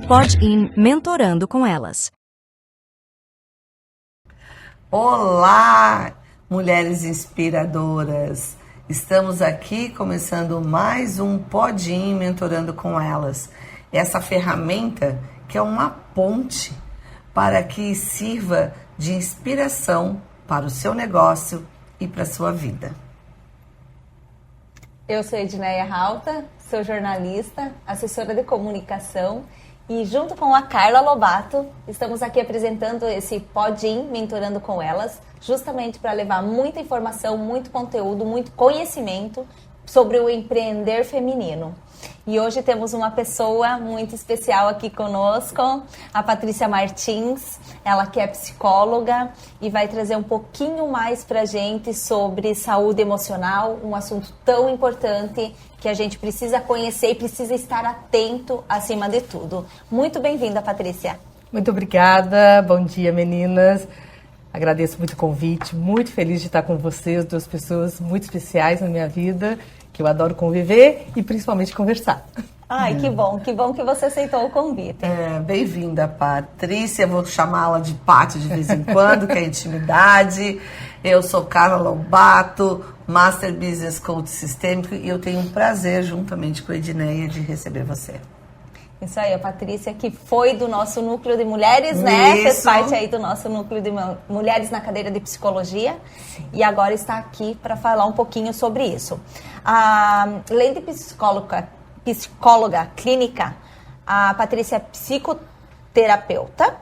Pod-in Mentorando com Elas. Olá, mulheres inspiradoras! Estamos aqui começando mais um Pod-in Mentorando com Elas. Essa ferramenta que é uma ponte para que sirva de inspiração para o seu negócio e para a sua vida. Eu sou Edneia Rauta, sou jornalista, assessora de comunicação e junto com a Carla Lobato estamos aqui apresentando esse Pod-in Mentorando com Elas, justamente para levar muita informação, muito conteúdo, muito conhecimento sobre o empreender feminino. E hoje temos uma pessoa muito especial aqui conosco, a Patrícia Martins, ela que é psicóloga e vai trazer um pouquinho mais pra gente sobre saúde emocional, um assunto tão importante que a gente precisa conhecer e precisa estar atento acima de tudo. Muito bem-vinda, Patrícia. Muito obrigada, bom dia meninas. Agradeço muito o convite, muito feliz de estar com vocês, duas pessoas muito especiais na minha vida, que eu adoro conviver e principalmente conversar. Ai, que bom que você aceitou o convite. Bem-vinda, Patrícia, vou chamá-la de Pati de vez em quando, que é intimidade. Eu sou Carla Lobato, Master Business Coach Sistêmico e eu tenho um prazer, juntamente com a Edneia, de receber você. Isso aí, a Patrícia que foi do nosso núcleo de mulheres, né? Isso. Fez parte aí do nosso núclogo de mulheres na cadeira de psicologia. Sim. E agora está aqui para falar um pouquinho sobre isso. Além de psicóloga clínica, a Patrícia é psicoterapeuta,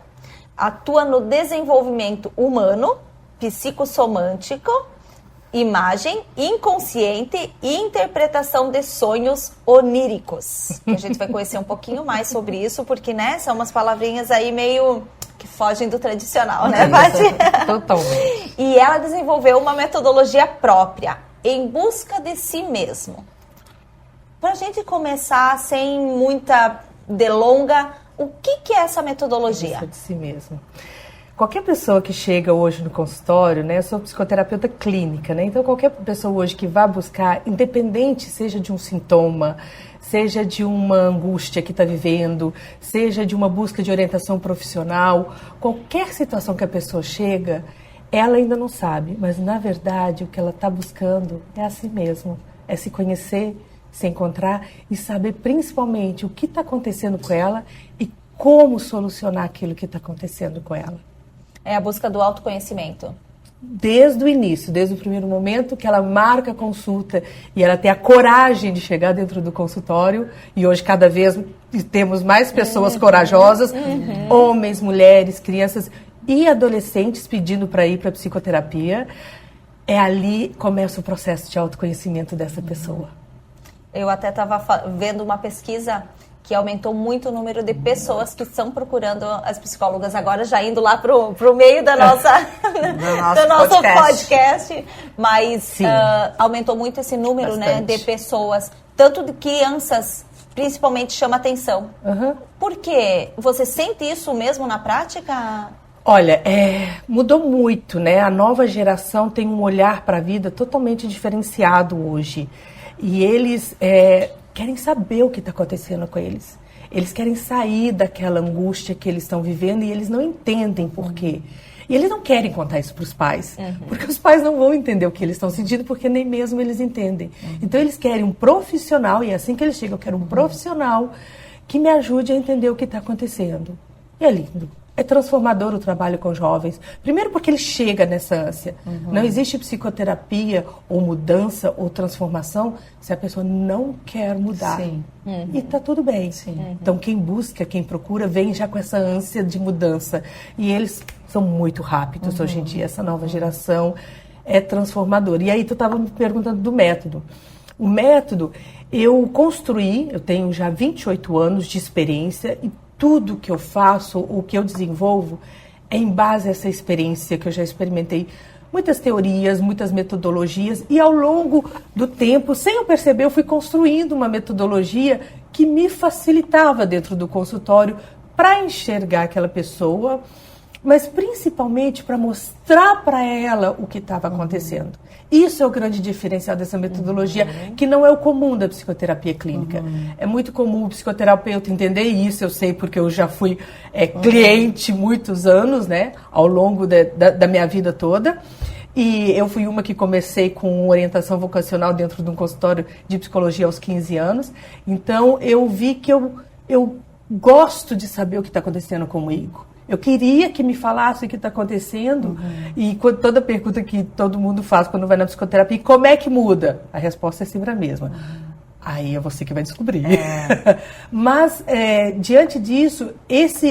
atua no desenvolvimento humano, psicossomântico, imagem, inconsciente e interpretação de sonhos oníricos. A gente vai conhecer um pouquinho mais sobre isso, porque, né, são umas palavrinhas aí meio que fogem do tradicional, né, Paty? Totalmente. E ela desenvolveu uma metodologia própria, em busca de si mesmo. Para a gente começar sem muita delonga, o que é essa metodologia? Em busca de si mesmo. Qualquer pessoa que chega hoje no consultório, né, eu sou psicoterapeuta clínica, né, então qualquer pessoa hoje que vá buscar, independente seja de um sintoma, seja de uma angústia que está vivendo, seja de uma busca de orientação profissional, qualquer situação que a pessoa chega, ela ainda não sabe, mas na verdade o que ela está buscando é a si mesma, é se conhecer, se encontrar e saber principalmente o que está acontecendo com ela e como solucionar aquilo que está acontecendo com ela. É a busca do autoconhecimento. Desde o início, desde o primeiro momento que ela marca a consulta e ela tem a coragem de chegar dentro do consultório, e hoje cada vez temos mais pessoas corajosas, homens, mulheres, crianças e adolescentes pedindo para ir para a psicoterapia, ali que começa o processo de autoconhecimento dessa pessoa. Eu até estava vendo uma pesquisa que aumentou muito o número de pessoas que estão procurando as psicólogas agora, já indo lá pro meio da nossa, do nosso podcast. Mas aumentou muito esse número, né, de pessoas, tanto de crianças, principalmente chama atenção. Por quê? Você sente isso mesmo na prática? Olha, mudou muito, né? A nova geração tem um olhar para a vida totalmente diferenciado hoje. E eles querem saber o que está acontecendo com eles. Eles querem sair daquela angústia que eles estão vivendo e eles não entendem por quê. E eles não querem contar isso para os pais, porque os pais não vão entender o que eles estão sentindo, porque nem mesmo eles entendem. Então eles querem um profissional, e é assim que eles chegam, eu quero um profissional que me ajude a entender o que está acontecendo. E é lindo. É transformador o trabalho com jovens. Primeiro porque ele chega nessa ânsia. Não existe psicoterapia ou mudança ou transformação se a pessoa não quer mudar. Sim. E está tudo bem. Então quem busca, quem procura, vem já com essa ânsia de mudança. E eles são muito rápidos hoje em dia. Essa nova geração é transformadora. E aí tu estava me perguntando do método. O método eu construí, eu tenho já 28 anos de experiência e tudo que eu faço, o que eu desenvolvo, é em base a essa experiência que eu já experimentei. Muitas teorias, muitas metodologias, e ao longo do tempo, sem eu perceber, eu fui construindo uma metodologia que me facilitava dentro do consultório para enxergar aquela pessoa mas principalmente para mostrar para ela o que estava acontecendo. Isso é o grande diferencial dessa metodologia, que não é o comum da psicoterapia clínica. É muito comum o psicoterapeuta entender isso, eu sei porque eu já fui cliente muitos anos, né, ao longo da minha vida toda. E eu fui uma que comecei com orientação vocacional dentro de um consultório de psicologia aos 15 anos. Então, eu vi que eu gosto de saber o que está acontecendo comigo. Eu queria que me falasse o que está acontecendo. E toda pergunta que todo mundo faz quando vai na psicoterapia, como é que muda? A resposta é sempre a mesma. Aí é você que vai descobrir. Mas, diante disso,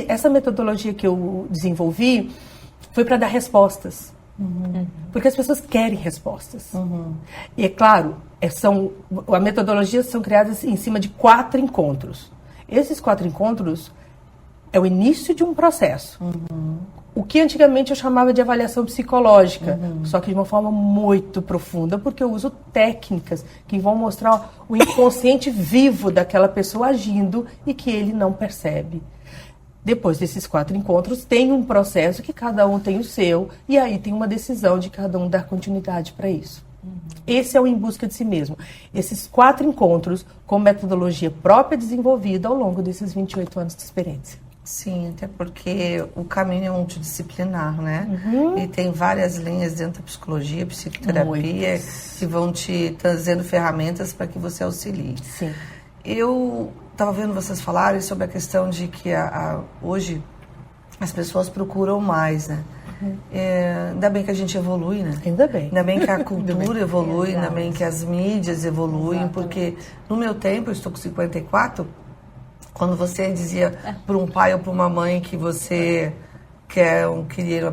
essa metodologia que eu desenvolvi foi para dar respostas. Porque as pessoas querem respostas. E é claro, a metodologia são criadas em cima de 4 encontros. Esses 4 encontros é o início de um processo. O que antigamente eu chamava de avaliação psicológica, só que de uma forma muito profunda, porque eu uso técnicas que vão mostrar o inconsciente vivo daquela pessoa agindo e que ele não percebe. Depois desses 4 encontros, tem um processo que cada um tem o seu, e aí tem uma decisão de cada um dar continuidade para isso. Esse é o Em Busca de Si Mesmo. Esses 4 encontros com metodologia própria desenvolvida ao longo desses 28 anos de experiência. Sim, até porque o caminho é multidisciplinar, né? E tem várias linhas dentro da psicologia, psicoterapia, que vão te trazendo ferramentas para que você auxilie. Sim. Eu estava vendo vocês falarem sobre a questão de que hoje as pessoas procuram mais, né? Ainda bem que a gente evolui, né? Ainda bem. Ainda bem que a cultura evolui, ainda bem que as mídias evoluem, porque no meu tempo, eu estou com 54, quando você dizia para um pai ou para uma mãe que você queria uma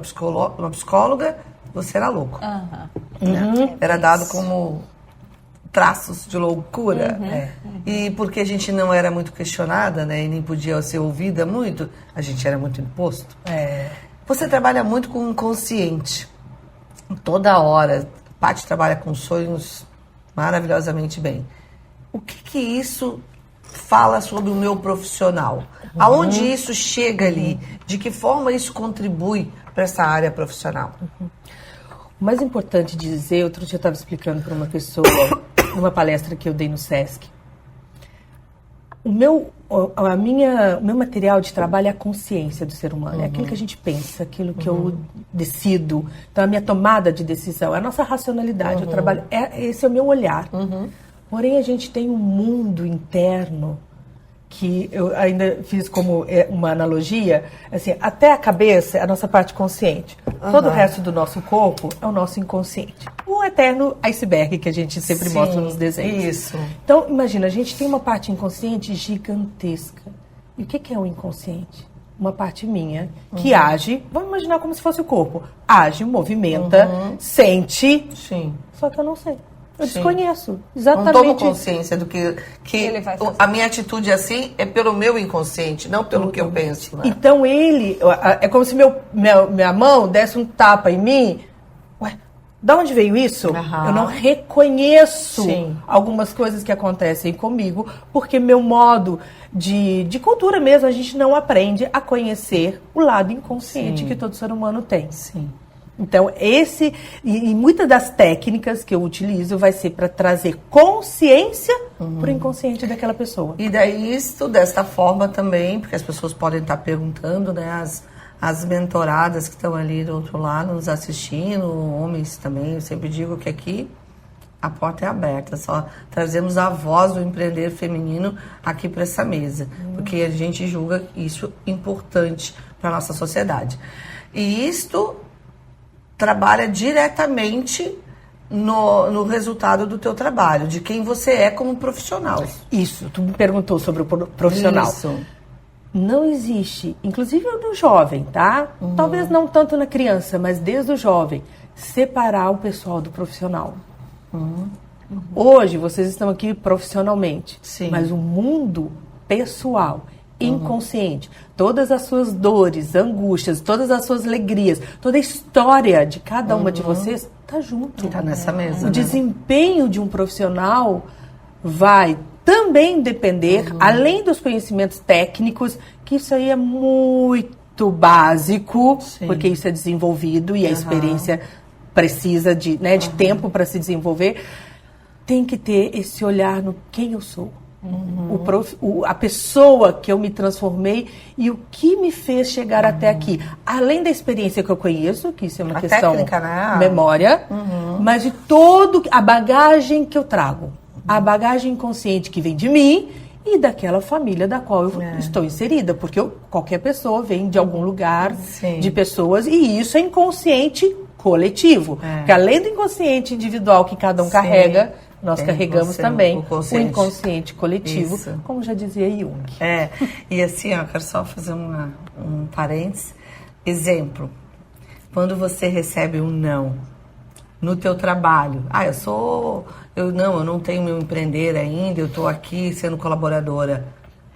psicóloga, você era louco. Né? Era dado como traços de loucura. E porque a gente não era muito questionada, né, e nem podia ser ouvida muito, a gente era muito imposto. Você trabalha muito com o inconsciente. Toda hora. A Paty trabalha com sonhos maravilhosamente bem. O que isso fala sobre o meu profissional? Aonde isso chega ali? De que forma isso contribui para essa área profissional? O mais importante de dizer, outro dia eu estava explicando para uma pessoa, numa palestra que eu dei no SESC, o meu material de trabalho é a consciência do ser humano, é aquilo que a gente pensa, aquilo que eu decido. Então, a minha tomada de decisão, é a nossa racionalidade, o trabalho, esse é o meu olhar. Porém, a gente tem um mundo interno que eu ainda fiz como uma analogia, assim, até a cabeça é a nossa parte consciente. Todo o resto do nosso corpo é o nosso inconsciente. O eterno iceberg que a gente sempre mostra nos desenhos. Isso. Então, imagina, a gente tem uma parte inconsciente gigantesca. E o que é o inconsciente? Uma parte minha que age, vamos imaginar como se fosse o corpo. Age, movimenta, sente, só que eu não sei. Eu desconheço exatamente. Não tomo consciência do que ele vai fazer. A minha atitude assim é pelo meu inconsciente, não pelo que eu penso. Né? Então é como se minha mão desse um tapa em mim. Ué, da onde veio isso? Eu não reconheço algumas coisas que acontecem comigo, porque meu modo de cultura mesmo, a gente não aprende a conhecer o lado inconsciente que todo ser humano tem. Então, e muitas das técnicas que eu utilizo vai ser para trazer consciência para o inconsciente daquela pessoa. E daí isso, desta forma também, porque as pessoas podem estar perguntando, né, as mentoradas que estão ali do outro lado nos assistindo, homens também, eu sempre digo que aqui a porta é aberta, só trazemos a voz do empreender feminino aqui para essa mesa, porque a gente julga isso importante para a nossa sociedade. E isto trabalha diretamente no resultado do teu trabalho, de quem você é como profissional. Isso, tu me perguntou sobre o profissional. Isso. Não existe, inclusive no jovem, tá? Talvez não tanto na criança, mas desde o jovem, separar o pessoal do profissional. Hoje, vocês estão aqui profissionalmente, mas o mundo pessoal, inconsciente, todas as suas dores, angústias, todas as suas alegrias, toda a história de cada uma de vocês está junto. Está nessa mesa. O desempenho de um profissional vai também depender, além dos conhecimentos técnicos, que isso aí é muito muito básico, Sim. porque isso é desenvolvido e a experiência precisa de tempo para se desenvolver. Tem que ter esse olhar no quem eu sou. A pessoa que eu me transformei e o que me fez chegar até aqui. Além da experiência que eu conheço, que isso é uma questão técnica, né? memória, mas de todo a bagagem que eu trago. A bagagem inconsciente que vem de mim e daquela família da qual eu estou inserida. Porque qualquer pessoa vem de algum lugar, de pessoas, e isso é inconsciente coletivo. Porque além do inconsciente individual que cada um carrega, nós carregamos também o inconsciente coletivo, como já dizia Jung. E assim, eu quero só fazer um parênteses. Exemplo, quando você recebe um não no teu trabalho. Eu não tenho meu empreender ainda, eu estou aqui sendo colaboradora.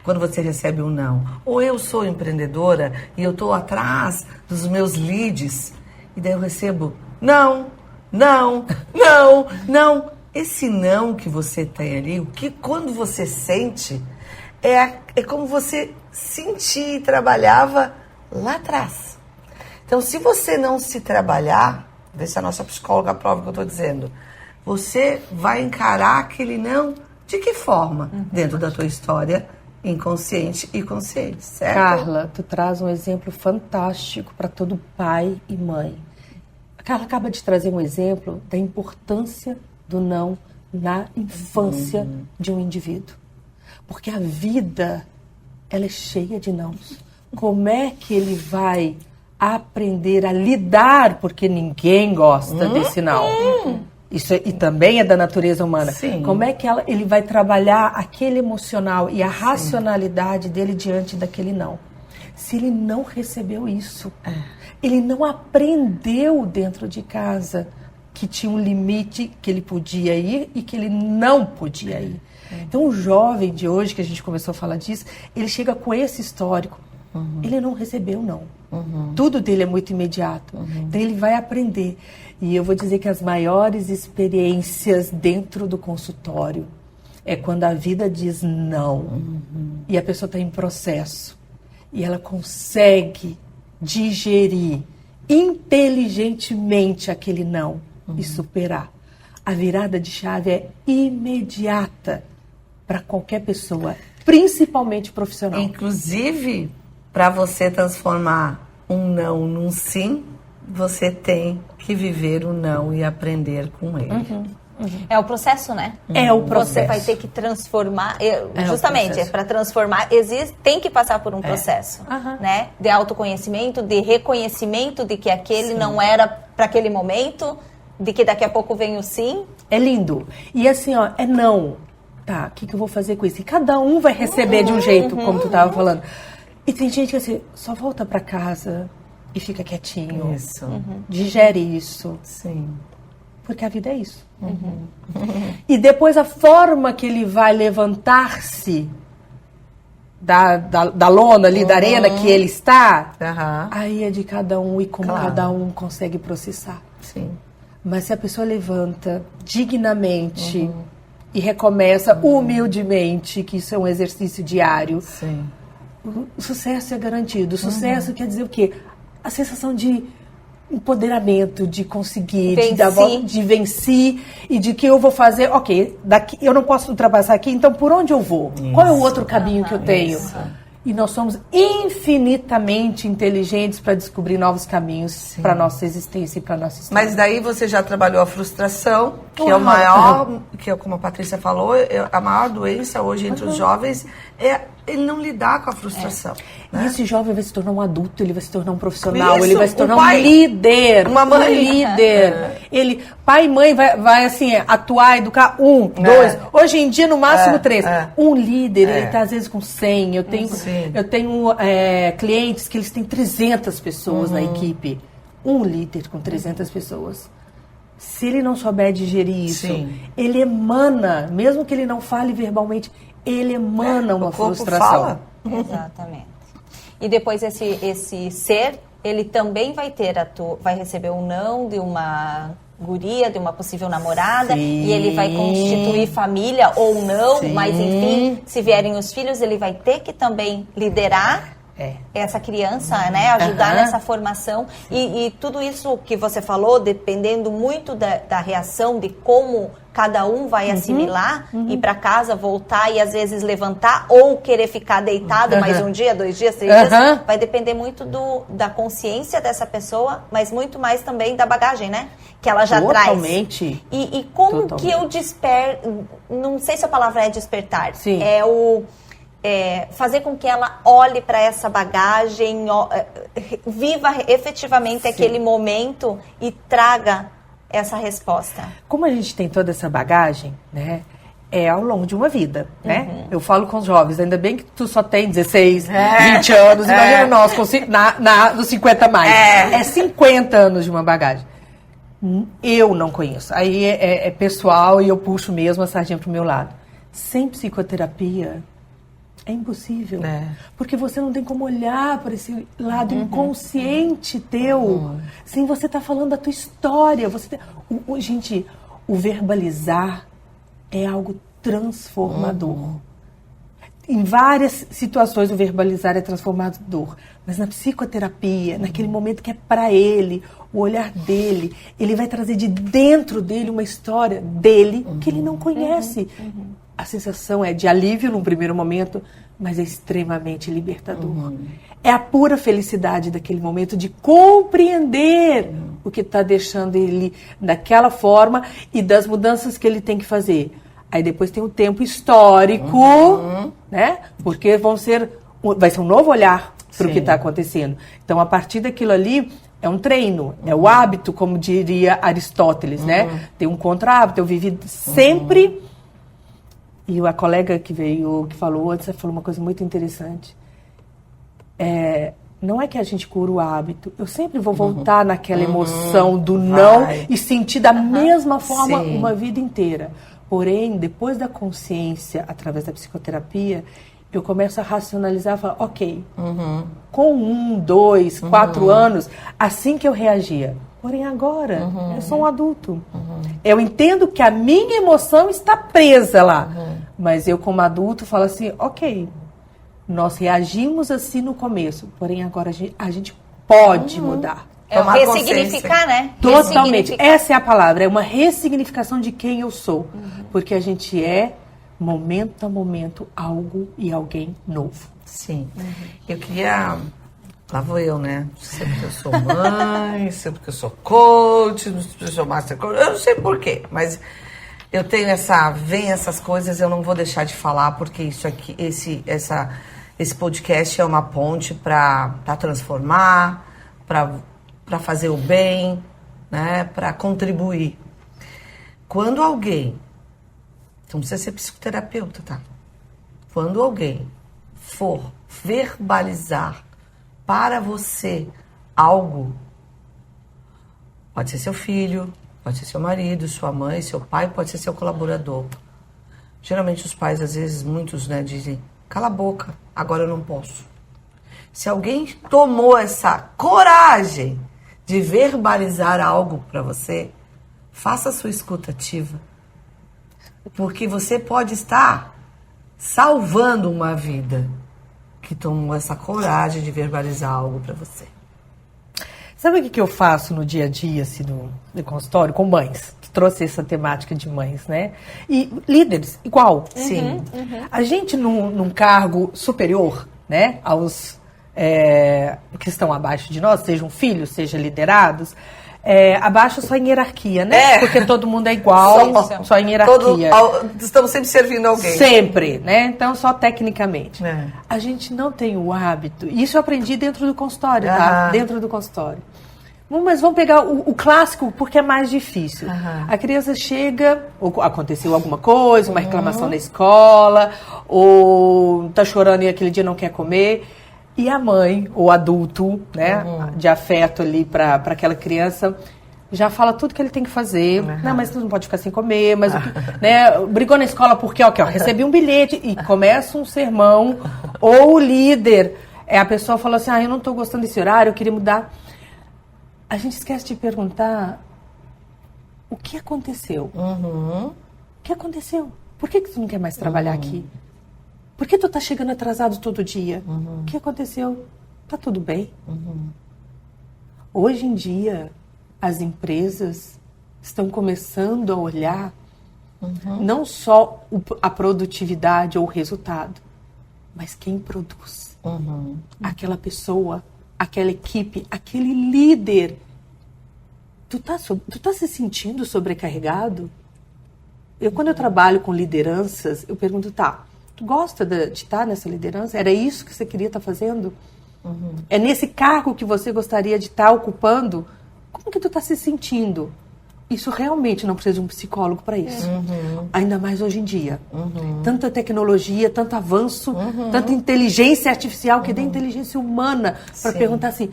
Quando você recebe um não. Ou eu sou empreendedora e eu estou atrás dos meus leads, e daí eu recebo não. Esse não que você tem ali, o que quando você sente, é como você sentia e trabalhava lá atrás. Então, se você não se trabalhar, vê se a nossa psicóloga aprova o que eu estou dizendo, você vai encarar aquele não de que forma? Dentro da tua história inconsciente e consciente, certo? Carla, tu traz um exemplo fantástico para todo pai e mãe. A Carla acaba de trazer um exemplo da importância do não na infância de um indivíduo. Porque a vida, ela é cheia de nãos. Como é que ele vai aprender a lidar, porque ninguém gosta desse não. Isso e também é da natureza humana. Sim. Como é que ele vai trabalhar aquele emocional e a racionalidade dele diante daquele não? Se ele não recebeu isso, ele não aprendeu dentro de casa que tinha um limite que ele podia ir e que ele não podia ir. Então o jovem de hoje, que a gente começou a falar disso, ele chega com esse histórico. Ele não recebeu não. Tudo dele é muito imediato. Então ele vai aprender. E eu vou dizer que as maiores experiências dentro do consultório é quando a vida diz não. E a pessoa está em processo. E ela consegue digerir inteligentemente aquele não e superar. A virada de chave é imediata para qualquer pessoa, principalmente profissional. Inclusive, para você transformar um não num sim, você tem que viver o não e aprender com ele. É o processo, né? É o processo. Você vai ter que transformar, justamente, para transformar, tem que passar por um processo, né? De autoconhecimento, de reconhecimento de que aquele não era para aquele momento, de que daqui a pouco vem o sim. É lindo. E assim, ó, é não. Tá, o que eu vou fazer com isso? E cada um vai receber de um jeito, como tu estava falando. E tem gente que assim, só volta para casa e fica quietinho. Isso. Digere isso. Sim. Porque a vida é isso. E depois a forma que ele vai levantar-se da lona ali, da arena que ele está, aí é de cada um e como cada um consegue processar. Sim. Mas se a pessoa levanta dignamente e recomeça humildemente, que isso é um exercício diário, o sucesso é garantido. O sucesso quer dizer o quê? A sensação de empoderamento, de conseguir, de vencer e de que eu vou fazer, ok, daqui eu não posso ultrapassar aqui, então por onde eu vou? Qual é o outro caminho que eu tenho? E nós somos infinitamente inteligentes para descobrir novos caminhos para a nossa existência e para a nossa história. Mas daí você já trabalhou a frustração, que é o maior, que é como a Patrícia falou, a maior doença hoje entre os jovens é ele não lidar com a frustração. E esse jovem vai se tornar um adulto, ele vai se tornar um profissional, Isso, ele vai se tornar pai, um líder. uma mãe. Um líder. Ele, pai e mãe vai assim, atuar, educar 1, 2, hoje em dia no máximo 3. Um líder, ele está às vezes com 100. Eu tenho clientes que eles têm 300 pessoas na equipe. Um líder com 300 pessoas. Se ele não souber digerir isso, ele emana, mesmo que ele não fale verbalmente, ele emana uma frustração. Fala. Exatamente. E depois esse ser, ele também vai receber um não de uma guria, de uma possível namorada, e ele vai constituir família ou não, mas enfim, se vierem os filhos, ele vai ter que também liderar essa criança, né? Ajudar nessa formação. E tudo isso que você falou, dependendo muito da reação, de como cada um vai assimilar, ir para casa, voltar e às vezes levantar ou querer ficar deitado mais um dia, 2 dias, 3 dias, vai depender muito da consciência dessa pessoa, mas muito mais também da bagagem, né? Que ela já Totalmente. traz. E como que eu desperto, não sei se a palavra é despertar, Sim. Fazer com que ela olhe para essa bagagem, viva efetivamente aquele momento e traga essa resposta. Como a gente tem toda essa bagagem, né? É ao longo de uma vida, né? Eu falo com os jovens, ainda bem que tu só tem 16, 20 anos, imagina nós nos 50 mais. É 50 anos de uma bagagem. Eu não conheço. Aí é pessoal e eu puxo mesmo a sardinha pro meu lado. Sem psicoterapia, é impossível. Porque você não tem como olhar para esse lado inconsciente teu, sem você estar falando da tua história. Gente, o verbalizar é algo transformador. Em várias situações o verbalizar é transformador. Mas na psicoterapia, naquele momento que é para ele, o olhar dele, ele vai trazer de dentro dele uma história dele que ele não conhece. A sensação é de alívio num primeiro momento, mas é extremamente libertador. É a pura felicidade daquele momento de compreender o que está deixando ele daquela forma e das mudanças que ele tem que fazer. Aí depois tem o tempo histórico, né? Porque vai ser um novo olhar para o que está acontecendo. Então, a partir daquilo ali, é um treino, é o hábito, como diria Aristóteles, né? Tem um contra-hábito, eu vivi sempre... E a colega que falou antes, falou uma coisa muito interessante. Não é que a gente cura o hábito. Eu sempre vou voltar naquela emoção do não e sentir da mesma forma uma vida inteira. Porém, depois da consciência, através da psicoterapia, eu começo a racionalizar e falar, ok, com 1, 2, 4 anos, assim que eu reagia. Porém, agora, eu sou um adulto. Eu entendo que a minha emoção está presa lá. Mas eu, como adulto, falo assim, ok, nós reagimos assim no começo. Porém, agora a gente pode mudar. Ressignificar, né? Totalmente. Essa é a palavra. É uma ressignificação de quem eu sou. Porque a gente é, momento a momento, algo e alguém novo. Sim. Eu queria... Lá vou eu, né? Sempre que eu sou mãe, sempre que eu sou coach, sempre que eu sou master coach, eu não sei porquê, mas eu tenho vem essas coisas, eu não vou deixar de falar, porque isso aqui, esse podcast é uma ponte para transformar, para fazer o bem, né? Para contribuir. Quando alguém, não precisa ser psicoterapeuta, tá? Quando alguém for verbalizar para você algo, pode ser seu filho, pode ser seu marido, sua mãe, seu pai, pode ser seu colaborador. Geralmente os pais, às vezes, muitos, né, dizem, cala a boca, agora eu não posso. Se alguém tomou essa coragem de verbalizar algo para você, faça a sua escuta ativa. Porque você pode estar salvando uma vida que tomou essa coragem de verbalizar algo para você. Sabe o que eu faço no dia a dia, assim, no consultório, com mães? Tu trouxe essa temática de mães, né? E líderes, igual. Sim. A gente, num cargo superior, né, aos que estão abaixo de nós, sejam filhos, sejam liderados, abaixo só em hierarquia, né? Porque todo mundo é igual, só em hierarquia. Estamos sempre servindo alguém. Sempre, né? Então, só tecnicamente. A gente não tem o hábito. Isso eu aprendi dentro do consultório, tá? Dentro do consultório. Mas vamos pegar o clássico, porque é mais difícil. A criança chega, ou aconteceu alguma coisa, uma reclamação na escola, ou tá chorando e aquele dia não quer comer. E a mãe, ou adulto, né, de afeto ali para aquela criança, já fala tudo que ele tem que fazer. Não, mas tu não pode ficar sem comer, mas né, brigou na escola porque, ó, recebi um bilhete e começa um sermão. Ou o líder, a pessoa falou assim, eu não estou gostando desse horário, eu queria mudar. A gente esquece de perguntar o que aconteceu. O que aconteceu? Por que tu não quer mais trabalhar aqui? Por que tu tá chegando atrasado todo dia? O que aconteceu? Tá tudo bem? Hoje em dia, as empresas estão começando a olhar não só a produtividade ou o resultado, mas quem produz. Aquela pessoa, aquela equipe, aquele líder. Tu tá se sentindo sobrecarregado? Quando eu trabalho com lideranças, eu pergunto, tu gosta de estar nessa liderança? Era isso que você queria estar fazendo? É nesse cargo que você gostaria de estar ocupando? Como que tu está se sentindo? Isso realmente não precisa de um psicólogo para isso. Ainda mais hoje em dia. Tanta tecnologia, tanto avanço, tanta inteligência artificial, que tem inteligência humana para perguntar assim,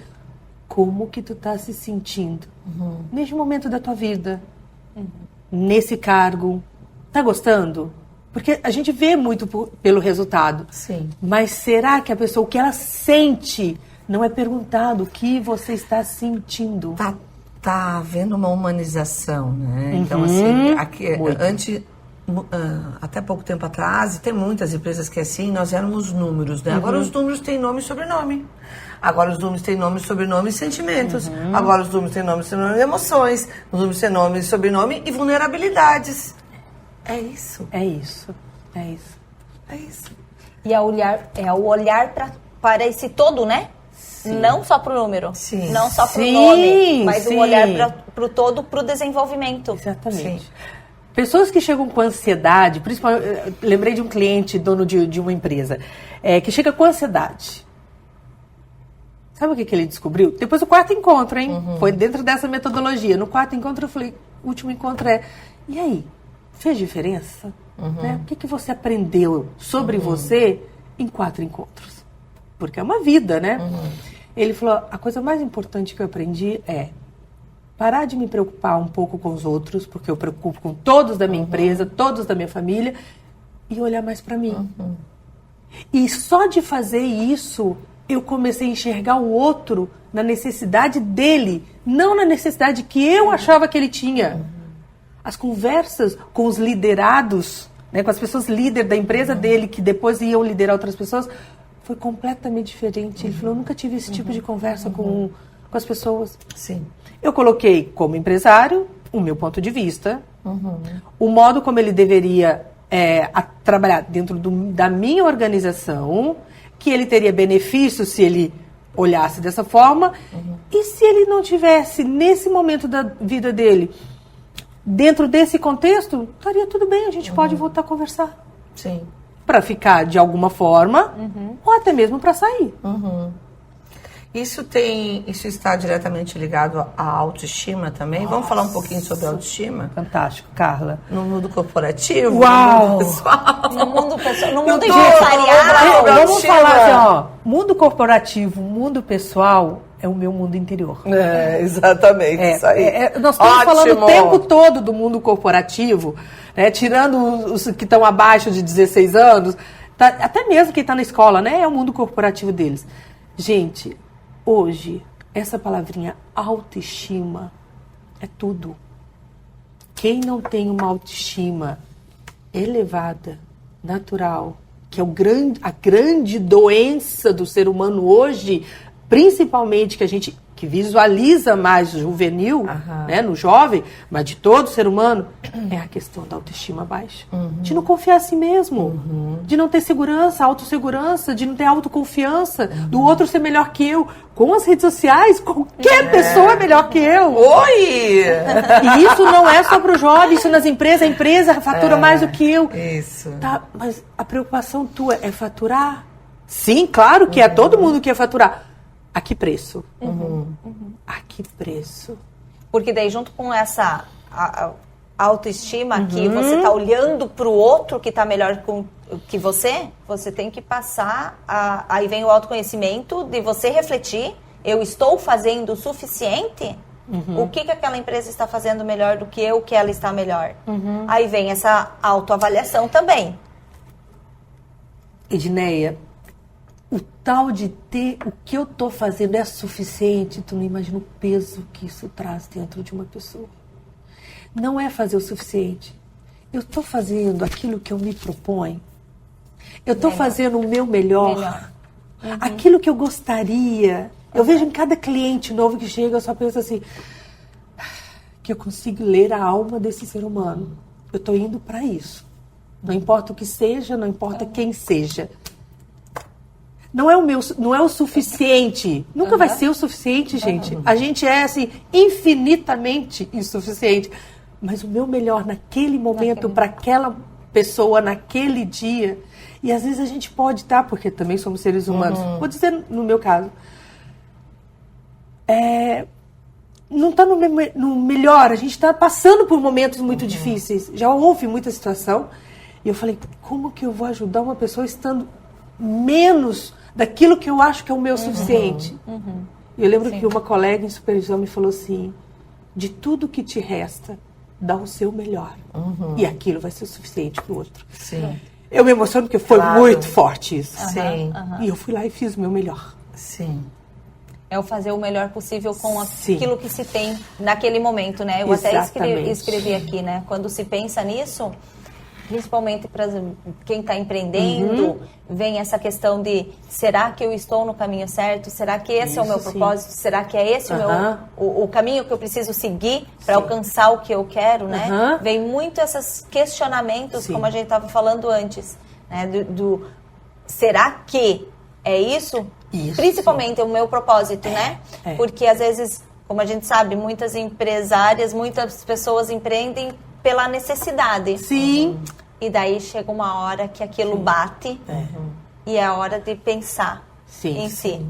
como que tu está se sentindo? Neste momento da tua vida, nesse cargo, tá gostando? Porque a gente vê muito pelo resultado. Sim. Mas será que a pessoa, o que ela sente, não é perguntado o que você está sentindo? Tá havendo uma humanização, né? Então, assim, aqui, até pouco tempo atrás, e tem muitas empresas que assim, nós éramos números, né? Agora os números têm nome e sobrenome. Agora os números têm nome, sobrenome e sentimentos. Agora os números têm nome, sobrenome e emoções. Os números têm nome, sobrenome e vulnerabilidades. É isso. É isso. É isso. É isso. E é o olhar para esse todo, né? Sim. Não só para o número, não só para o nome, mas o olhar para o todo, para o desenvolvimento. Exatamente. Sim. Pessoas que chegam com ansiedade, principalmente, lembrei de um cliente, dono de uma empresa, que chega com ansiedade. Sabe o que ele descobriu? Depois do quarto encontro, hein? Foi dentro dessa metodologia. No quarto encontro eu falei, o último encontro e aí? Fez diferença? Né? O que você aprendeu sobre você em 4 encontros? Porque é uma vida, né? Ele falou, a coisa mais importante que eu aprendi é parar de me preocupar um pouco com os outros, porque eu preocupo com todos da minha empresa, todos da minha família, e olhar mais para mim. E só de fazer isso, eu comecei a enxergar o outro na necessidade dele, não na necessidade que eu achava que ele tinha. As conversas com os liderados, né, com as pessoas líder da empresa dele, que depois iam liderar outras pessoas, foi completamente diferente. Ele falou, eu nunca tive esse tipo de conversa com as pessoas. Sim. Eu coloquei como empresário o meu ponto de vista, o modo como ele deveria trabalhar dentro da minha organização, que ele teria benefício se ele olhasse dessa forma, e se ele não tivesse, nesse momento da vida dele, dentro desse contexto, estaria tudo bem, a gente pode voltar a conversar. Sim. Para ficar de alguma forma, ou até mesmo para sair. Isso está diretamente ligado à autoestima também. Vamos falar um pouquinho sobre autoestima? Fantástico, Carla. No mundo corporativo, Uau! no mundo pessoal. No mundo pessoal, no mundo empresarial. Vamos falar assim, ó. Mundo corporativo, mundo pessoal é o meu mundo interior. Exatamente, isso aí. Nós estamos falando o tempo todo do mundo corporativo, né, tirando os que estão abaixo de 16 anos, até mesmo quem está na escola, né, é o mundo corporativo deles. Gente, hoje, essa palavrinha autoestima é tudo. Quem não tem uma autoestima elevada, natural, que é a grande doença do ser humano hoje, principalmente que visualiza mais o juvenil, né, no jovem, mas de todo ser humano, é a questão da autoestima baixa. De não confiar em si mesmo, de não ter segurança, autossegurança, de não ter autoconfiança, do outro ser melhor que eu. Com as redes sociais, qualquer pessoa é melhor que eu. Oi! E isso não é só para o jovem, isso nas empresas, a empresa fatura mais do que eu. Isso. Tá, mas a preocupação tua é faturar? Sim, claro que todo mundo quer faturar. A que preço? A que preço? Porque daí, junto com essa autoestima que você está olhando para o outro que está melhor que você tem que passar, aí vem o autoconhecimento de você refletir, eu estou fazendo o suficiente? O que aquela empresa está fazendo melhor do que eu, que ela está melhor? Aí vem essa autoavaliação também. Edneia, o tal de ter o que eu estou fazendo é suficiente, tu não imagina o peso que isso traz dentro de uma pessoa. Não é fazer o suficiente. Eu estou fazendo aquilo que eu me proponho. Eu estou fazendo o meu melhor. Uhum. Aquilo que eu gostaria. Eu vejo em cada cliente novo que chega, eu só penso assim, que eu consigo ler a alma desse ser humano. Eu estou indo para isso. Não importa o que seja, não importa quem seja. Não é o suficiente. Nunca vai ser o suficiente, gente. A gente é, assim, infinitamente insuficiente. Mas o meu melhor naquele momento, para aquela pessoa, naquele dia. E às vezes a gente pode estar, porque também somos seres humanos. Vou dizer no meu caso. Não está no melhor. A gente está passando por momentos muito difíceis. Já houve muita situação. E eu falei, como que eu vou ajudar uma pessoa estando menos daquilo que eu acho que é o meu suficiente? E eu lembro que uma colega em supervisão me falou assim, de tudo que te resta, dá o seu melhor. E aquilo vai ser o suficiente para o outro. Sim. Eu me emociono porque foi muito forte isso. Sim. E eu fui lá e fiz o meu melhor. Sim. É o fazer o melhor possível com Sim. aquilo que se tem naquele momento, né? Eu Exatamente. até escrevi aqui, né? Quando se pensa nisso, principalmente para quem está empreendendo, vem essa questão de, será que eu estou no caminho certo? Será que esse é o meu propósito? Será que é esse o caminho que eu preciso seguir para alcançar o que eu quero, né? Vem muito esses questionamentos, como a gente estava falando antes, né? Será que é isso? Principalmente o meu propósito, né? Porque às vezes, como a gente sabe, muitas empresárias, muitas pessoas empreendem pela necessidade. Sim. E daí chega uma hora que aquilo bate e é a hora de pensar em si.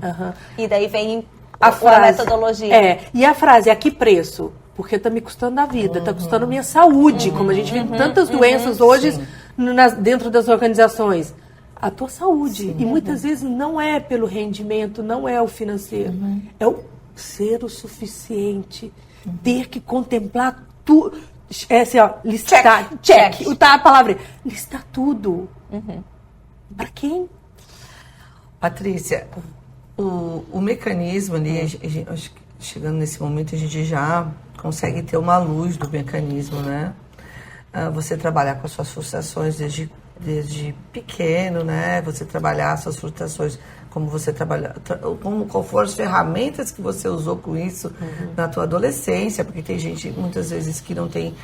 E daí vem a metodologia. E a frase, a que preço? Porque está me custando a vida, está custando minha saúde, como a gente vê tantas doenças hoje dentro das organizações. A tua saúde. E muitas vezes não é pelo rendimento, não é o financeiro. É o ser o suficiente. Ter que contemplar tudo. É assim, ó, listar. Check. Tá a palavra. Listar tudo. Para quem? Patrícia, o mecanismo ali, acho que chegando nesse momento, a gente já consegue ter uma luz do mecanismo, né? Você trabalhar com as suas frustrações desde pequeno, né? Você trabalhar suas frustrações, como você trabalha, qual foram as ferramentas que você usou com isso na tua adolescência, porque tem gente muitas vezes que não tem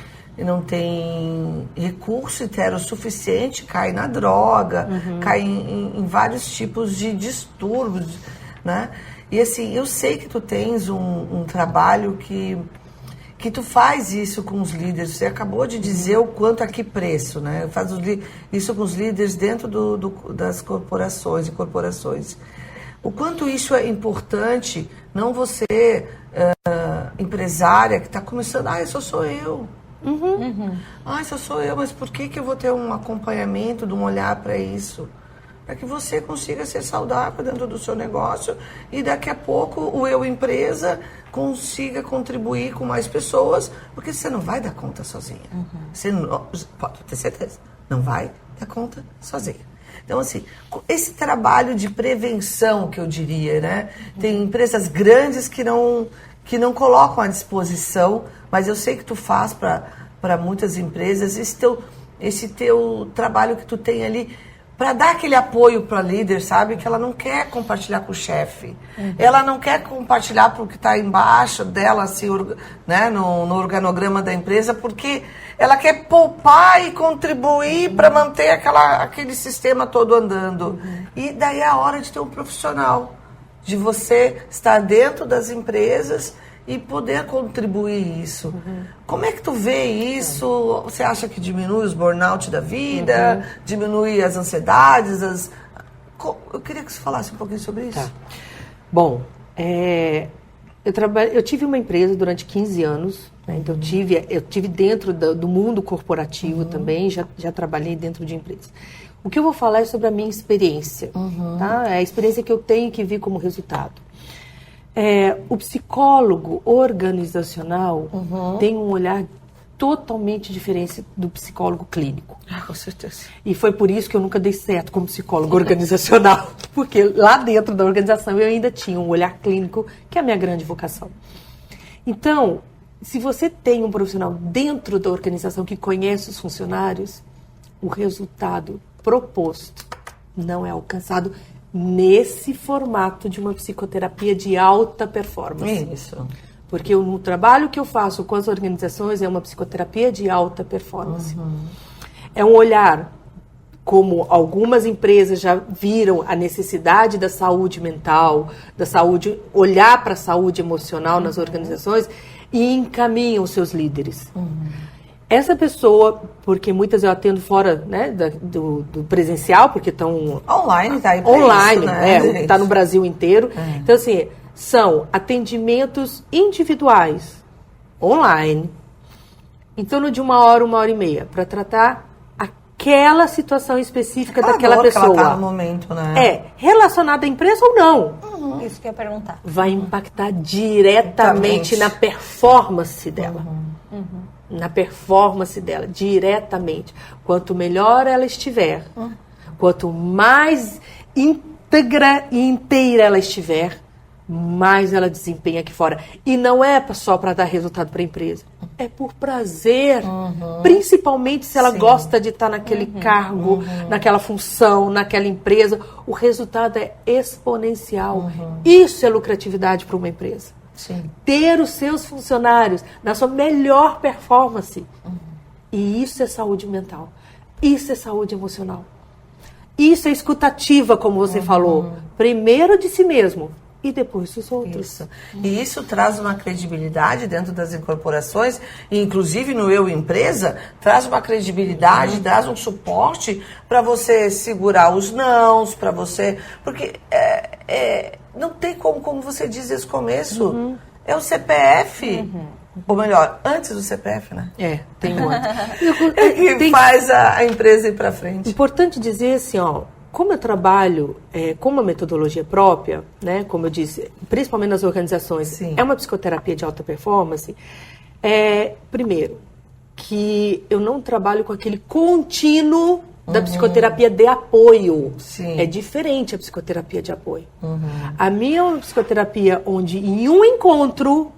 recurso interno suficiente, cai na droga, cai em vários tipos de distúrbios, né? E assim, eu sei que tu tens um trabalho que tu faz isso com os líderes. Você acabou de dizer o quanto a que preço, né? Faz isso com os líderes dentro das corporações e corporações. O quanto isso é importante, não você, empresária, que está começando, isso sou eu. Isso sou eu, mas por que eu vou ter um acompanhamento, de um olhar para isso? Para que você consiga ser saudável dentro do seu negócio e daqui a pouco o eu empresa consiga contribuir com mais pessoas, porque você não vai dar conta sozinha. Você não, pode ter certeza, não vai dar conta sozinha. Então, assim, esse trabalho de prevenção, que eu diria, né? Tem empresas grandes que não colocam à disposição, mas eu sei que tu faz para muitas empresas esse teu trabalho que tu tem ali, para dar aquele apoio para a líder, sabe? Que ela não quer compartilhar com o chefe. Ela não quer compartilhar para o que está embaixo dela, assim, né? no organograma da empresa, porque ela quer poupar e contribuir para manter aquele sistema todo andando. E daí é a hora de ter um profissional, de você estar dentro das empresas e poder contribuir isso. Como é que tu vê isso? Você acha que diminui os burnout da vida? Diminui as ansiedades? Eu queria que você falasse um pouquinho sobre isso. Tá. Bom, eu tive uma empresa durante 15 anos, né? Então eu tive dentro do mundo corporativo também, já trabalhei dentro de empresas. O que eu vou falar é sobre a minha experiência, tá? É a experiência que eu tenho que vi como resultado. O psicólogo organizacional tem um olhar totalmente diferente do psicólogo clínico. Com certeza. E foi por isso que eu nunca dei certo como psicólogo organizacional, porque lá dentro da organização eu ainda tinha um olhar clínico, que é a minha grande vocação. Então, se você tem um profissional dentro da organização que conhece os funcionários, o resultado proposto não é alcançado nesse formato de uma psicoterapia de alta performance. Isso. Porque o trabalho que eu faço com as organizações é uma psicoterapia de alta performance. É um olhar, como algumas empresas já viram a necessidade da saúde mental, da saúde, olhar para a saúde emocional nas organizações e encaminham seus líderes. Essa pessoa, porque muitas eu atendo fora, né, do presencial, porque estão... Online, tá aí pra online, isso, né? Está no Brasil inteiro. Então, assim, são atendimentos individuais, online, em torno de 1 hora e meia, para tratar aquela situação específica daquela pessoa. Que ela tá no momento, né? Relacionada à empresa ou não. Isso que eu ia perguntar. Vai impactar diretamente na performance dela. Na performance dela, diretamente. Quanto melhor ela estiver, quanto mais íntegra e inteira ela estiver, mais ela desempenha aqui fora. E não é só para dar resultado para a empresa. É por prazer. Principalmente se ela gosta de estar naquele cargo, naquela função, naquela empresa. O resultado é exponencial. Isso é lucratividade para uma empresa. Sim. Ter os seus funcionários na sua melhor performance. E isso é saúde mental. Isso é saúde emocional. Isso é escutativa, como você falou. Primeiro de si mesmo e depois dos outros. Isso. E isso traz uma credibilidade dentro das incorporações, e inclusive no Eu Empresa, traz uma credibilidade, traz um suporte para você segurar os nãos, para você... Porque não tem como você diz esse começo, é o CPF. Ou melhor, antes do CPF, né? Tem um antes. Que faz a empresa ir para frente. Importante dizer assim, como eu trabalho com uma metodologia própria, né, como eu disse, principalmente nas organizações, Sim. é uma psicoterapia de alta performance, primeiro, que eu não trabalho com aquele contínuo da psicoterapia de apoio. Sim. É diferente a psicoterapia de apoio. A minha é uma psicoterapia onde em um encontro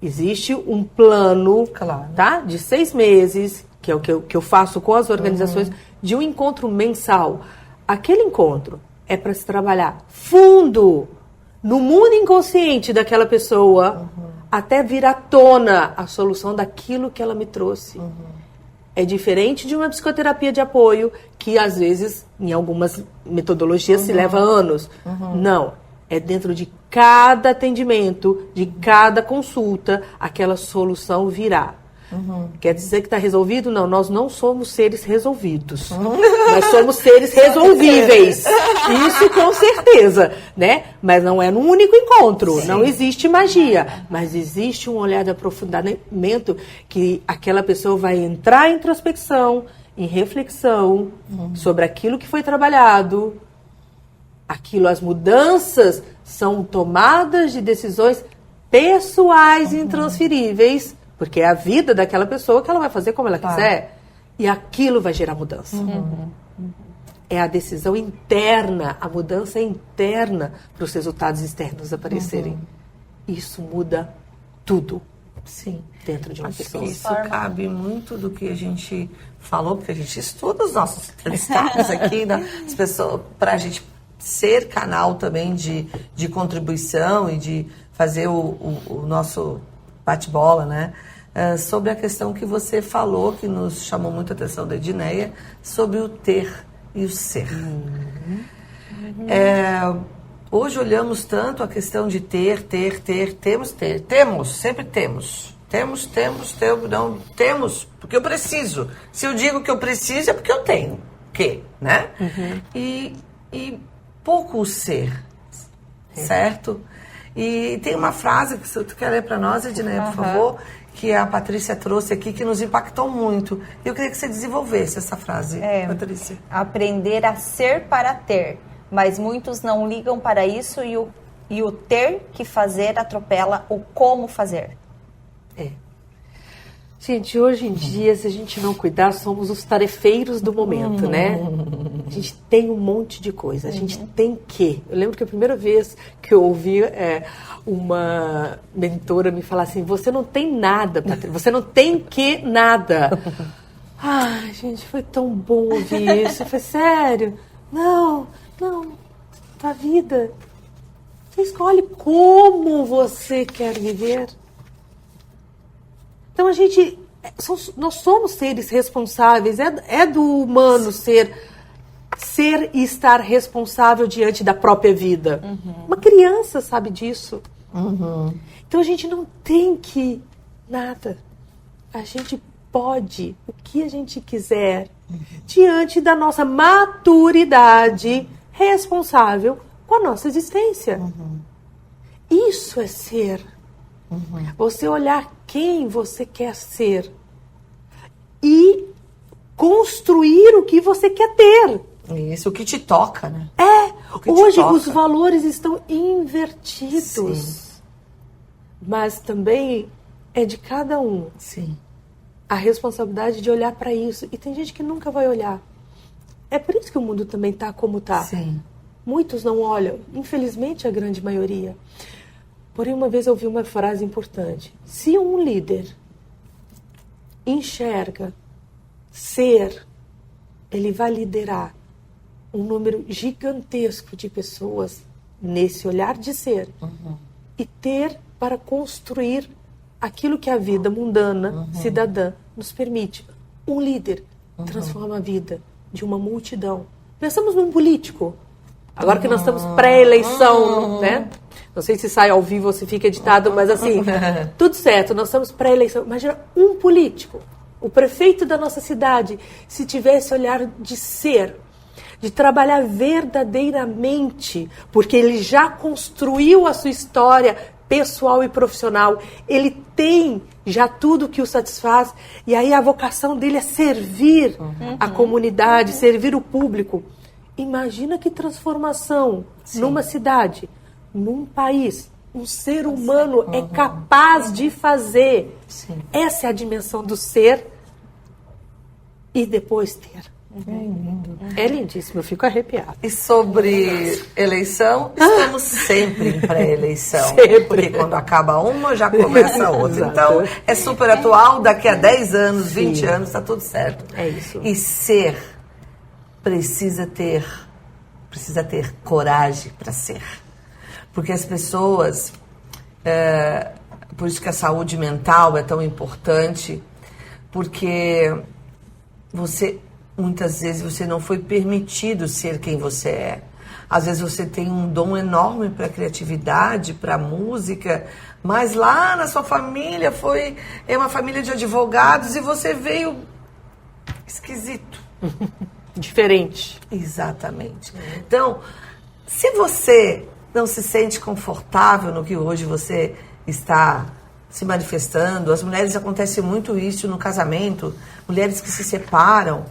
existe um plano, Claro. tá, de 6 meses, que é o que eu faço com as organizações, de um encontro mensal. Aquele encontro é para se trabalhar fundo no mundo inconsciente daquela pessoa, até vir à tona a solução daquilo que ela me trouxe. É diferente de uma psicoterapia de apoio, que às vezes, em algumas metodologias, se leva anos. Não. É dentro de cada atendimento, de cada consulta, aquela solução virá. Quer dizer que está resolvido? Não, nós não somos seres resolvidos. Nós somos seres resolvíveis. Isso com certeza, né? Mas não é num único encontro. Sim. Não existe magia. Mas existe um olhar de aprofundamento que aquela pessoa vai entrar em introspecção, em reflexão sobre aquilo que foi trabalhado. As mudanças são tomadas de decisões pessoais intransferíveis. Porque é a vida daquela pessoa que ela vai fazer como ela quiser. E aquilo vai gerar mudança. É a decisão interna, a mudança interna para os resultados externos aparecerem. Isso muda tudo. Sim. Dentro de uma Acho pessoa. que isso cabe muito do que a gente falou, porque a gente estuda os nossos entrevistados aqui, né? As pessoas, para a gente ser canal também de contribuição e de fazer o nosso bate-bola, né? Sobre a questão que você falou, que nos chamou muito a atenção da Edneia, sobre o ter e o ser. Hoje olhamos tanto a questão de sempre temos. Não temos, porque eu preciso. Se eu digo que eu preciso, é porque eu tenho. Né? E pouco o ser, certo? E tem uma frase que tu quer ler para nós, Edneia, por favor, que a Patrícia trouxe aqui, que nos impactou muito. Eu queria que você desenvolvesse essa frase, Patrícia. Aprender a ser para ter, mas muitos não ligam para isso e o ter que fazer atropela o como fazer. Gente, hoje em dia, se a gente não cuidar, somos os tarefeiros do momento, né? A gente tem um monte de coisa, a gente tem que... Eu lembro que a primeira vez que eu ouvi uma mentora me falar assim, você não tem nada, Patrícia, você não tem que nada. Ai, gente, foi tão bom ouvir isso. Foi sério? Não, tua vida. Você escolhe como você quer viver. Então nós somos seres responsáveis. É do humano ser e estar responsável diante da própria vida. Uma criança sabe disso. Então a gente não tem que nada. A gente pode o que a gente quiser diante da nossa maturidade responsável com a nossa existência. Isso é ser. Você olhar quem você quer ser e construir o que você quer ter. Isso, o que te toca, né? Hoje os valores estão invertidos. Sim. Mas também é de cada um. Sim. A responsabilidade de olhar para isso. E tem gente que nunca vai olhar. É por isso que o mundo também está como está. Sim. Muitos não olham. Infelizmente, a grande maioria. Porém, uma vez eu ouvi uma frase importante. Se um líder enxerga ser, ele vai liderar um número gigantesco de pessoas nesse olhar de ser. E ter para construir aquilo que a vida mundana, cidadã, nos permite. Um líder transforma a vida de uma multidão. Pensamos num político. Agora que nós estamos pré-eleição, né? Não sei se sai ao vivo ou se fica editado, mas assim, tudo certo, nós estamos pré-eleição. Imagina um político, o prefeito da nossa cidade, se tivesse olhar de ser, de trabalhar verdadeiramente, porque ele já construiu a sua história pessoal e profissional, ele tem já tudo que o satisfaz, e aí a vocação dele é servir a comunidade, servir o público. Imagina que transformação numa cidade, num país, um ser humano é capaz de fazer. Essa é a dimensão do ser e depois ter. É lindíssimo, eu fico arrepiada. E sobre eleição, estamos sempre em pré-eleição. Porque quando acaba uma, já começa a outra. Então, é super atual, daqui a 10 anos, 20 anos, está tudo certo. É isso. E ser precisa ter coragem para ser. Porque as pessoas, por isso que a saúde mental é tão importante, porque muitas vezes você não foi permitido ser quem você é. Às vezes você tem um dom enorme para criatividade, para música, mas lá na sua família é uma família de advogados e você veio esquisito. Diferente. Exatamente. Então, se você não se sente confortável no que hoje você está se manifestando, as mulheres acontece muito isso no casamento, mulheres que se separam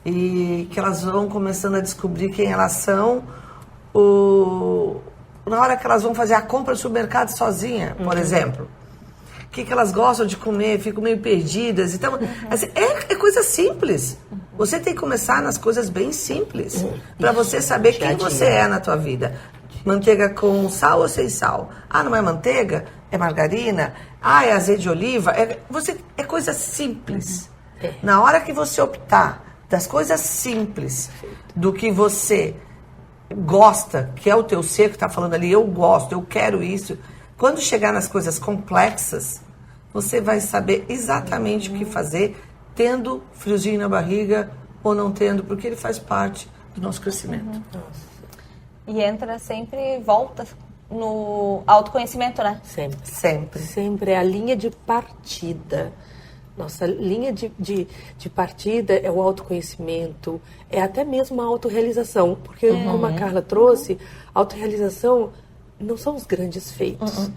e que elas vão começando a descobrir quem elas são na hora que elas vão fazer a compra do supermercado sozinha, por exemplo. O que elas gostam de comer, ficam meio perdidas. Então, assim, é coisa simples. Você tem que começar nas coisas bem simples, para você saber quem você é na tua vida. Manteiga com sal ou sem sal? Ah, não é manteiga? É margarina? Ah, é azeite de oliva? É coisa simples. Na hora que você optar das coisas simples, do que você gosta, que é o teu ser que está falando ali, eu gosto, eu quero isso. Quando chegar nas coisas complexas, você vai saber exatamente o que fazer, tendo friozinho na barriga ou não tendo, porque ele faz parte do nosso crescimento. E volta no autoconhecimento, né? Sempre é a linha de partida. Nossa linha de partida é o autoconhecimento, é até mesmo a autorrealização. Porque, como a Carla trouxe, a autorrealização não são os grandes feitos.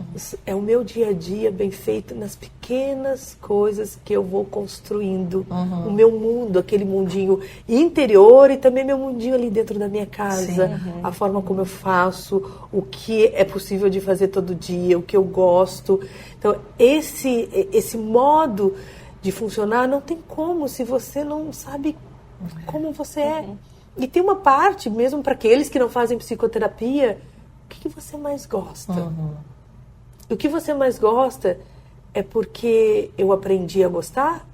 É o meu dia a dia bem feito nas pequenas coisas que eu vou construindo. O meu mundo, aquele mundinho interior e também meu mundinho ali dentro da minha casa. A forma como eu faço, o que é possível de fazer todo dia, o que eu gosto. Então, esse modo de funcionar não tem como se você não sabe como você é. E tem uma parte, mesmo para aqueles que não fazem psicoterapia, o que você mais gosta? O que você mais gosta é porque eu aprendi a gostar?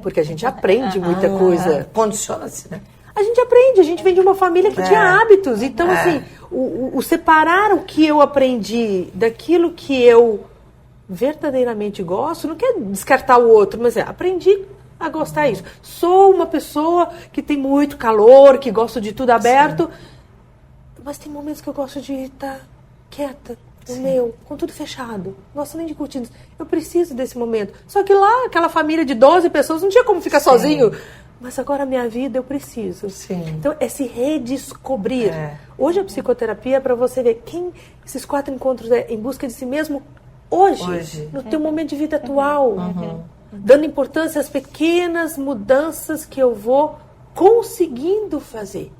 Porque a gente aprende muita coisa. Condiciona-se, né? A gente aprende, a gente vem de uma família que tinha hábitos. Então, assim, o separar o que eu aprendi daquilo que eu verdadeiramente gosto, não quer descartar o outro, mas aprendi a gostar disso. Sou uma pessoa que tem muito calor, que gosto de tudo aberto, mas tem momentos que eu gosto de estar quieta, no meu, com tudo fechado. Não gosto nem de curtidas. Eu preciso desse momento. Só que lá, aquela família de 12 pessoas, não tinha como ficar sozinho. Mas agora a minha vida eu preciso. Sim. Então é se redescobrir. Hoje a psicoterapia é para você ver esses 4 encontros em busca de si mesmo hoje. No teu momento de vida atual. Dando importância às pequenas mudanças que eu vou conseguindo fazer.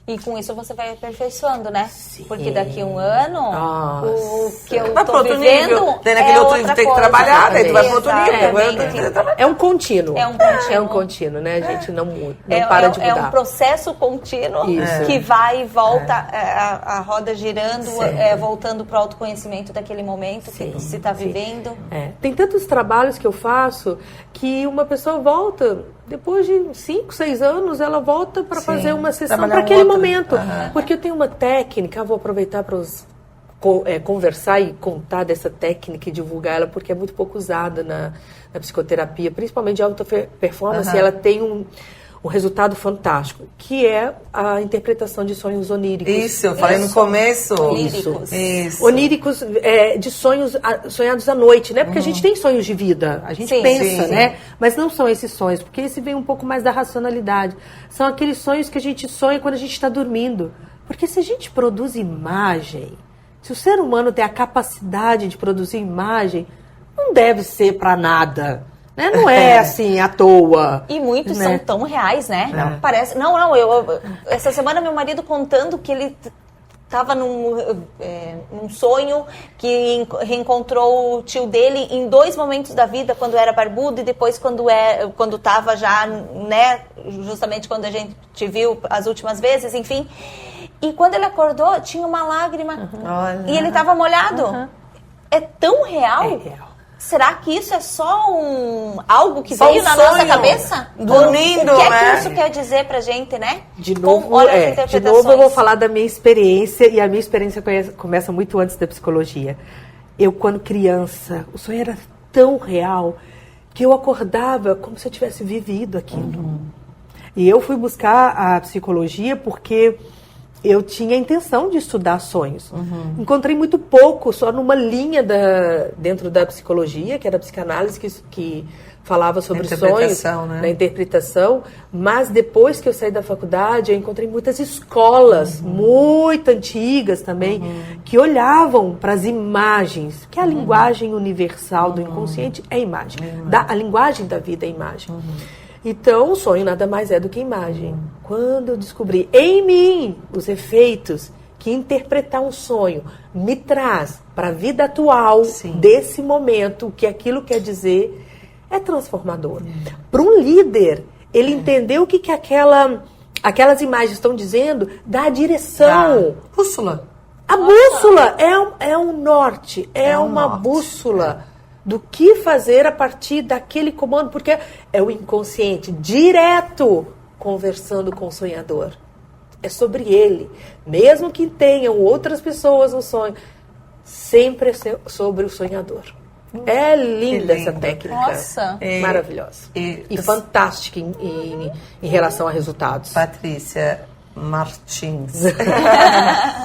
E com isso você vai aperfeiçoando, né? Sim. Porque daqui a um ano, o que eu Vai tô pro outro vivendo nível. Tem naquele outro nível, tem que trabalhar, daí tu vai pro outro nível. Exatamente. É um contínuo. É um contínuo. É um contínuo, né? A gente não muda, não para de mudar. É um processo contínuo que vai e volta, a roda girando, voltando para o autoconhecimento daquele momento que se está vivendo. Tem tantos trabalhos que eu faço que uma pessoa volta, depois de 5, 6 anos, ela volta para fazer uma sessão para aquele momento. Porque eu tenho uma técnica, vou aproveitar para conversar e contar dessa técnica e divulgar ela, porque é muito pouco usada na psicoterapia, principalmente de alta performance. Ela tem um resultado fantástico, que é a interpretação de sonhos oníricos. Isso, eu falei no começo. Oníricos. Isso. Oníricos, de sonhos sonhados à noite, né? Porque a gente tem sonhos de vida, a gente pensa, né? Mas não são esses sonhos, porque esse vem um pouco mais da racionalidade. São aqueles sonhos que a gente sonha quando a gente está dormindo. Porque se a gente produz imagem, se o ser humano tem a capacidade de produzir imagem, não deve ser para nada. Né? Não é assim, à toa. E muitos são tão reais, né? Parece. Não, essa semana meu marido contando que ele estava num sonho que reencontrou o tio dele em 2 momentos da vida, quando era barbudo e depois quando estava já, né? Justamente quando a gente te viu as últimas vezes, enfim. E quando ele acordou, tinha uma lágrima. E ele estava molhado. É tão real? É real. Será que isso é só algo que veio na nossa cabeça? Dormindo, o que é que isso quer dizer pra gente, né? De novo eu vou falar da minha experiência, e a minha experiência começa muito antes da psicologia. Eu, quando criança, o sonho era tão real que eu acordava como se eu tivesse vivido aquilo. E eu fui buscar a psicologia porque eu tinha a intenção de estudar sonhos. Encontrei muito pouco, só numa linha dentro da psicologia, que era a psicanálise, que falava sobre sonhos, na interpretação. Mas depois que eu saí da faculdade, eu encontrei muitas escolas, muito antigas também, que olhavam para as imagens, que a linguagem universal do inconsciente é imagem. A linguagem da vida é imagem. Então, o sonho nada mais é do que imagem. Quando eu descobri em mim os efeitos que interpretar um sonho me traz para a vida atual, desse momento, o que aquilo quer dizer, é transformador. Para um líder, ele entendeu o que aquelas imagens estão dizendo, dá a direção. Bússola. A bússola é um norte, é uma bússola do que fazer a partir daquele comando, porque é o inconsciente direto conversando com o sonhador. É sobre ele. Mesmo que tenham outras pessoas no sonho, sempre é sobre o sonhador. É linda essa técnica. Nossa. Maravilhosa. E fantástica em relação a resultados. Patrícia Martins.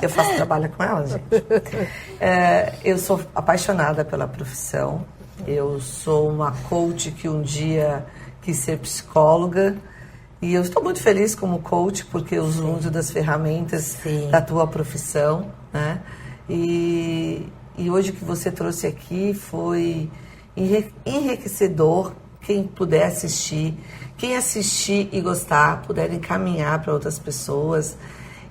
Eu faço trabalho com ela, gente. Eu sou apaixonada pela profissão. Eu sou uma coach que um dia quis ser psicóloga. E eu estou muito feliz como coach, porque eu uso das ferramentas da tua profissão, né? E hoje o que você trouxe aqui foi enriquecedor. Quem puder assistir, quem assistir e gostar, puder encaminhar para outras pessoas.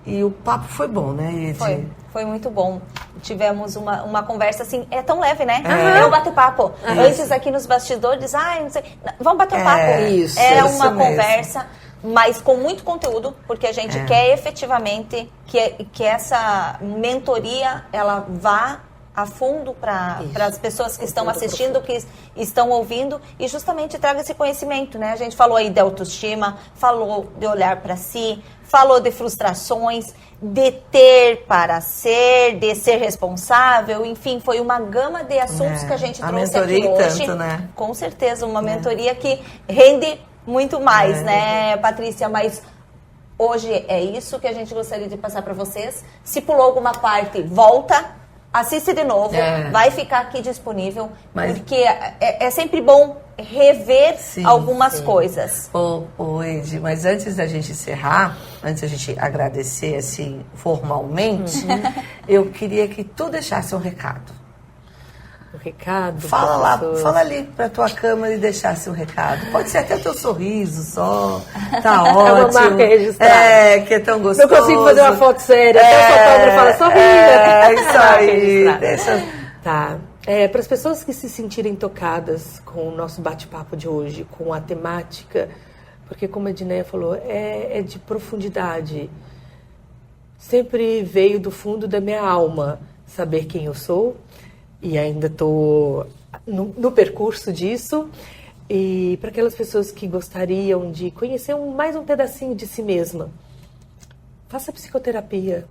E o papo foi bom, né, Ed? Foi muito bom. Tivemos uma conversa assim, é tão leve, né? É um bate-papo. Antes aqui nos bastidores, não sei, vamos bater um papo. Isso, era uma conversa, mas com muito conteúdo, porque a gente quer efetivamente que essa mentoria, ela vá a fundo para as pessoas que estão assistindo, que estão ouvindo, e justamente traga esse conhecimento, né? A gente falou aí de autoestima, falou de olhar para si, falou de frustrações, de ter para ser, de ser responsável, enfim, foi uma gama de assuntos que a gente trouxe aqui hoje. Tanto, né? Com certeza, uma mentoria que rende muito mais, né, Patrícia? Mas hoje é isso que a gente gostaria de passar para vocês. Se pulou alguma parte, volta, assiste de novo, vai ficar aqui disponível, porque é sempre bom rever algumas coisas. Ô, Ed, mas antes da gente encerrar, antes da gente agradecer assim formalmente, eu queria que tu deixasse um recado. O recado? Fala lá, fala ali pra tua câmera e deixasse um recado. Pode ser até teu sorriso só, tá ótimo. É uma marca registrada. É, que é tão gostoso. Não consigo fazer uma foto séria, até o fotógrafo fala, sorria. É, isso aí. Deixa... Tá. Para as pessoas que se sentirem tocadas com o nosso bate-papo de hoje, com a temática, porque como a Edneia falou, é de profundidade. Sempre veio do fundo da minha alma saber quem eu sou, e ainda estou no percurso disso. E para aquelas pessoas que gostariam de conhecer mais um pedacinho de si mesma, faça psicoterapia.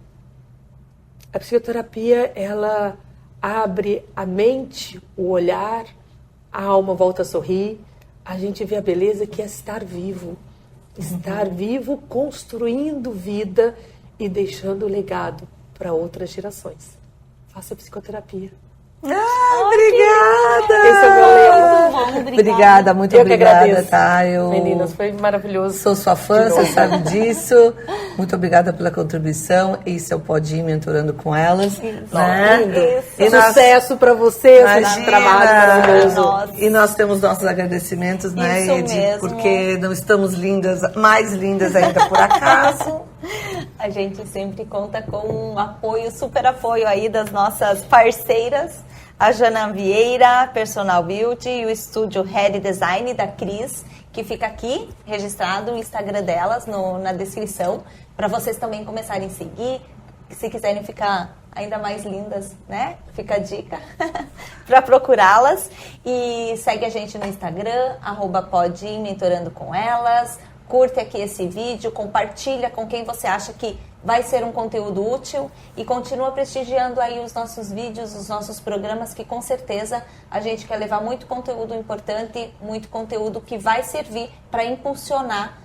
A psicoterapia, ela abre a mente, o olhar, a alma volta a sorrir, a gente vê a beleza que é estar vivo. Estar vivo, construindo vida e deixando legado para outras gerações. Faça psicoterapia. Obrigada! Esse é o meu lema. Obrigada, muito obrigada, tá? Meninas, foi maravilhoso. Sou sua fã, você sabe disso. Muito obrigada pela contribuição. Esse é o Pode Ir Mentorando com Elas. Né? E sucesso para vocês nesse trabalho maravilhoso. E nós temos nossos agradecimentos, né, Ed? Mesmo. Porque não estamos lindas, mais lindas ainda por acaso. A gente sempre conta com um apoio, super apoio aí das nossas parceiras, a Jana Vieira, Personal Beauty, e o estúdio Head Design da Cris, que fica aqui registrado o Instagram delas na descrição, para vocês também começarem a seguir, se quiserem ficar ainda mais lindas, né? Fica a dica para procurá-las. E segue a gente no Instagram, @PodeIr Mentorando com Elas. Curte aqui esse vídeo, compartilha com quem você acha que vai ser um conteúdo útil e continua prestigiando aí os nossos vídeos, os nossos programas, que com certeza a gente quer levar muito conteúdo importante, muito conteúdo que vai servir para impulsionar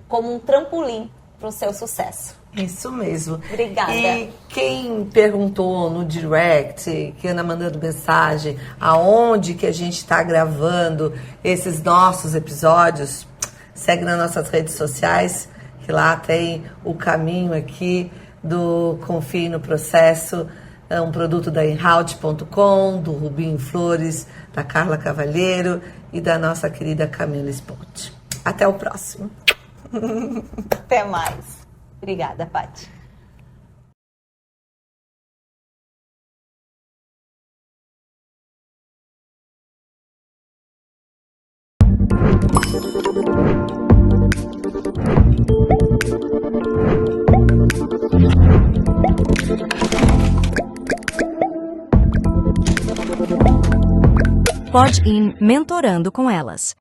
como um trampolim para o seu sucesso. Isso mesmo. Obrigada. E quem perguntou no direct, que anda mandando mensagem, aonde que a gente está gravando esses nossos episódios, segue nas nossas redes sociais, que lá tem o caminho aqui do Confie no Processo, é um produto da Inhoud.com, do Rubinho Flores, da Carla Cavalheiro e da nossa querida Camila Spott. Até o próximo. Até mais. Obrigada, Paty. Pode Ir Mentorando com Elas.